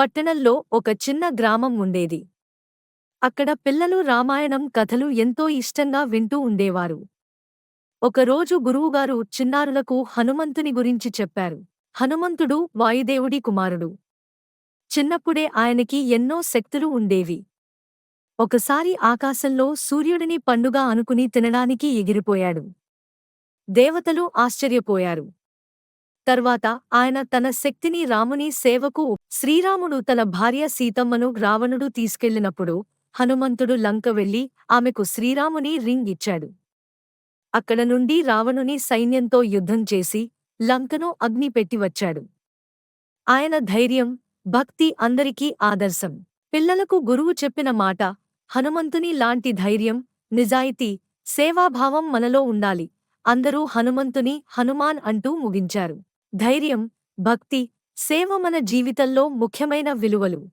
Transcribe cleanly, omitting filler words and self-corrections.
పట్టణంలో ఒక చిన్న గ్రామం ఉండేది. అక్కడ పిల్లలు రామాయణం కథలు ఎంతో ఇష్టంగా వింటూ ఉండేవారు. ఒకరోజు గురువుగారు చిన్నారులకు హనుమంతుని గురించి చెప్పారు. హనుమంతుడు వాయుదేవుడి కుమారుడు. చిన్నప్పుడే ఆయనకి ఎన్నో శక్తులు ఉండేవి. ఒకసారి ఆకాశంలో సూర్యుడిని పండుగ అనుకుని తినడానికి ఎగిరిపోయాడు. దేవతలు ఆశ్చర్యపోయారు. తర్వాత ఆయన తన శక్తిని రాముని సేవకు శ్రీరాముడు తన భార్య సీతమ్మను రావణుడు తీసుకెళ్లినప్పుడు హనుమంతుడు లంక వెళ్లి ఆమెకు శ్రీరాముని రింగ్ ఇచ్చాడు. అక్కడ నుండి రావణుని సైన్యంతో యుద్ధం చేసి లంకను అగ్నిపెట్టి వచ్చాడు. ఆయన ధైర్యం, భక్తి అందరికీ ఆదర్శం. పిల్లలకు గురువు చెప్పిన మాట, హనుమంతుని లాంటి ధైర్యం, నిజాయితీ, సేవాభావం మనలో ఉండాలి. అందరూ హనుమంతుని హనుమాన్ అంటూ ముగించారు. ధైర్యం, భక్తి, సేవ మన జీవితంలో ముఖ్యమైన విలువలు.